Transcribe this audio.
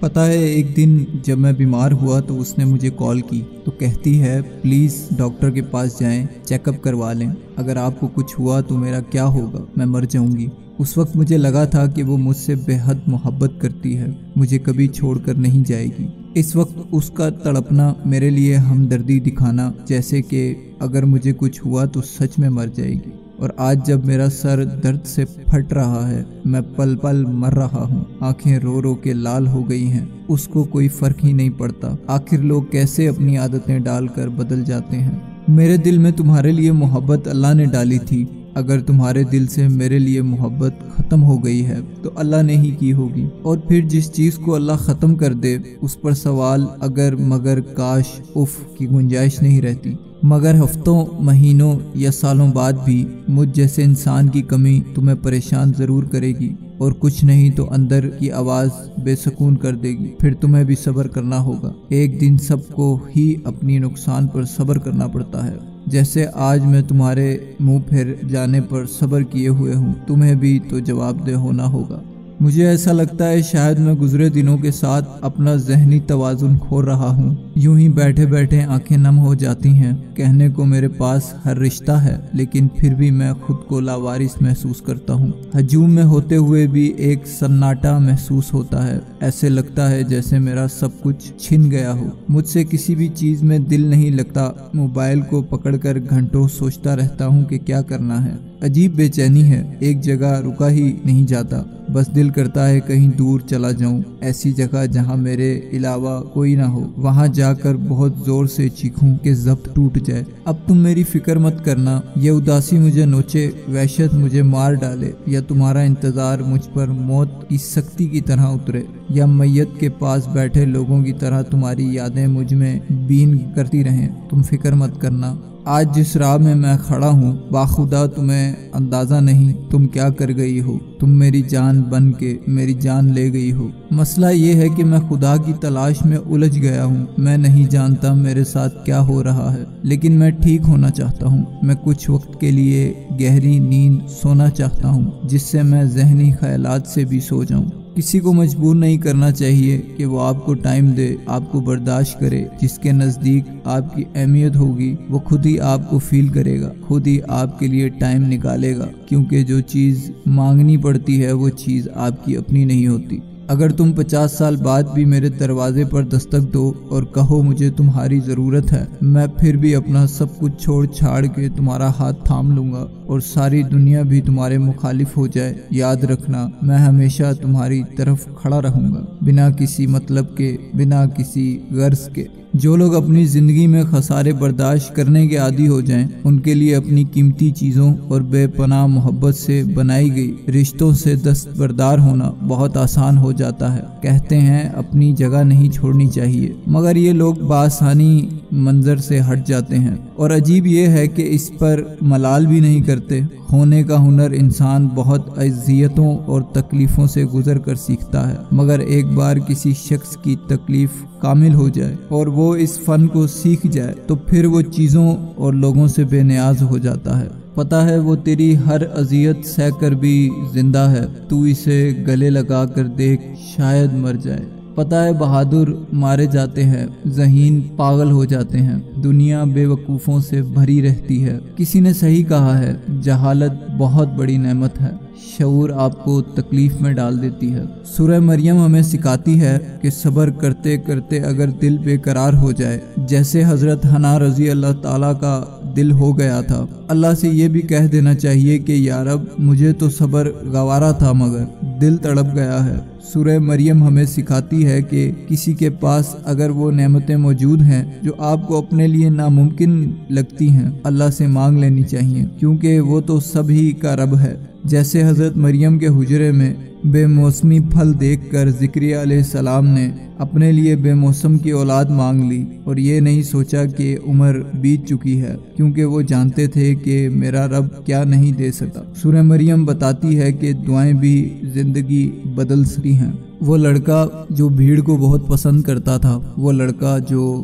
پتہ ہے ایک دن جب میں بیمار ہوا تو اس نے مجھے کال کی تو کہتی ہے پلیز ڈاکٹر کے پاس جائیں، چیک اپ کروا لیں، اگر آپ کو کچھ ہوا تو میرا کیا ہوگا، میں مر جاؤں گی۔ اس وقت مجھے لگا تھا کہ وہ مجھ سے بے حد محبت کرتی ہے، مجھے کبھی چھوڑ کر نہیں جائے گی۔ اس وقت اس کا تڑپنا میرے لیے ہمدردی دکھانا جیسے کہ اگر مجھے کچھ ہوا تو سچ میں مر جائے گی۔ اور آج جب میرا سر درد سے پھٹ رہا ہے، میں پل پل مر رہا ہوں، آنکھیں رو رو کے لال ہو گئی ہیں، اس کو کوئی فرق ہی نہیں پڑتا آخر لوگ کیسے اپنی عادتیں ڈال کر بدل جاتے ہیں۔ میرے دل میں تمہارے لیے محبت اللہ نے ڈالی تھی، اگر تمہارے دل سے میرے لیے محبت ختم ہو گئی ہے تو اللہ نے ہی کی ہوگی، اور پھر جس چیز کو اللہ ختم کر دے اس پر سوال اگر مگر کاش اف کی گنجائش نہیں رہتی۔ مگر ہفتوں مہینوں یا سالوں بعد بھی مجھ جیسے انسان کی کمی تمہیں پریشان ضرور کرے گی، اور کچھ نہیں تو اندر کی آواز بے سکون کر دے گی، پھر تمہیں بھی صبر کرنا ہوگا۔ ایک دن سب کو ہی اپنی نقصان پر صبر کرنا پڑتا ہے، جیسے آج میں تمہارے منہ پھر جانے پر صبر کیے ہوئے ہوں، تمہیں بھی تو جواب دہ ہونا ہوگا۔ مجھے ایسا لگتا ہے شاید میں گزرے دنوں کے ساتھ اپنا ذہنی توازن کھو رہا ہوں، یوں ہی بیٹھے بیٹھے آنکھیں نم ہو جاتی ہیں۔ کہنے کو میرے پاس ہر رشتہ ہے، لیکن پھر بھی میں خود کو لاوارث محسوس کرتا ہوں۔ ہجوم میں ہوتے ہوئے بھی ایک سناٹا محسوس ہوتا ہے، ایسے لگتا ہے جیسے میرا سب کچھ چھن گیا ہو، مجھ سے کسی بھی چیز میں دل نہیں لگتا، موبائل کو پکڑ کر گھنٹوں سوچتا رہتا ہوں کہ کیا کرنا ہے۔ عجیب بے چینی ہے، ایک جگہ رکا ہی نہیں جاتا، بس دل کرتا ہے کہیں دور چلا جاؤں، ایسی جگہ جہاں میرے علاوہ کوئی نہ ہو، وہاں جا کر بہت زور سے چیخوں کہ ضبط ٹوٹ جائے۔ اب تم میری فکر مت کرنا، یہ اداسی مجھے نوچے، وحشت مجھے مار ڈالے، یا تمہارا انتظار مجھ پر موت کی سختی کی طرح اترے، یا میت کے پاس بیٹھے لوگوں کی طرح تمہاری یادیں مجھ میں بین کرتی رہیں، تم فکر مت کرنا۔ آج جس راہ میں میں کھڑا ہوں باخدا تمہیں اندازہ نہیں تم کیا کر گئی ہو، تم میری جان بن کے میری جان لے گئی ہو۔ مسئلہ یہ ہے کہ میں خدا کی تلاش میں الجھ گیا ہوں، میں نہیں جانتا میرے ساتھ کیا ہو رہا ہے، لیکن میں ٹھیک ہونا چاہتا ہوں، میں کچھ وقت کے لیے گہری نیند سونا چاہتا ہوں جس سے میں ذہنی خیالات سے بھی سو جاؤں۔ کسی کو مجبور نہیں کرنا چاہیے کہ وہ آپ کو ٹائم دے، آپ کو برداشت کرے، جس کے نزدیک آپ کی اہمیت ہوگی وہ خود ہی آپ کو فیل کرے گا، خود ہی آپ کے لیے ٹائم نکالے گا، کیونکہ جو چیز مانگنی پڑتی ہے وہ چیز آپ کی اپنی نہیں ہوتی۔ اگر تم 50 سال بعد بھی میرے دروازے پر دستک دو اور کہو مجھے تمہاری ضرورت ہے، میں پھر بھی اپنا سب کچھ چھوڑ چھاڑ کے تمہارا ہاتھ تھام لوں گا، اور ساری دنیا بھی تمہارے مخالف ہو جائے، یاد رکھنا میں ہمیشہ تمہاری طرف کھڑا رہوں گا، بنا کسی مطلب کے، بنا کسی غرض کے۔ جو لوگ اپنی زندگی میں خسارے برداشت کرنے کے عادی ہو جائیں، ان کے لیے اپنی قیمتی چیزوں اور بے پناہ محبت سے بنائی گئی رشتوں سے دستبردار ہونا بہت آسان ہو جاتا ہے۔ کہتے ہیں اپنی جگہ نہیں چھوڑنی چاہیے، مگر یہ لوگ بآسانی منظر سے ہٹ جاتے ہیں، اور عجیب یہ ہے کہ اس پر ملال بھی نہیں کرتے۔ ہونے کا ہنر انسان بہت اذیتوں اور تکلیفوں سے گزر کر سیکھتا ہے، مگر ایک بار کسی شخص کی تکلیف کامل ہو جائے اور وہ اس فن کو سیکھ جائے تو پھر وہ چیزوں اور لوگوں سے بے نیاز ہو جاتا ہے۔ پتہ ہے وہ تیری ہر اذیت سہ کر بھی زندہ ہے، تو اسے گلے لگا کر دیکھ شاید مر جائے۔ پتہ ہے بہادر مارے جاتے ہیں، ذہین پاگل ہو جاتے ہیں، دنیا بے وقوفوں سے بھری رہتی ہے۔ کسی نے صحیح کہا ہے، جہالت بہت بڑی نعمت ہے، شعور آپ کو تکلیف میں ڈال دیتی ہے۔ سورہ مریم ہمیں سکھاتی ہے کہ صبر کرتے کرتے اگر دل بے قرار ہو جائے، جیسے حضرت حنا رضی اللہ تعالیٰ کا دل ہو گیا تھا، اللہ سے یہ بھی کہہ دینا چاہیے کہ یا رب مجھے تو صبر گوارا تھا مگر دل تڑپ گیا ہے۔ سورہ مریم ہمیں سکھاتی ہے کہ کسی کے پاس اگر وہ نعمتیں موجود ہیں جو آپ کو اپنے لیے ناممکن لگتی ہیں، اللہ سے مانگ لینی چاہیے، کیونکہ وہ تو سب ہی کا رب ہے۔ جیسے حضرت مریم کے حجرے میں بے موسمی پھل دیکھ کر زکریا علیہ السلام نے اپنے لیے بے موسم کی اولاد مانگ لی، اور یہ نہیں سوچا کہ عمر بیت چکی ہے، کیونکہ وہ جانتے تھے کہ میرا رب کیا نہیں دے سکتا۔ سورہ مریم بتاتی ہے کہ دعائیں بھی زندگی بدل سکتی ہیں۔ وہ لڑکا جو بھیڑ کو بہت پسند کرتا تھا، وہ لڑکا جو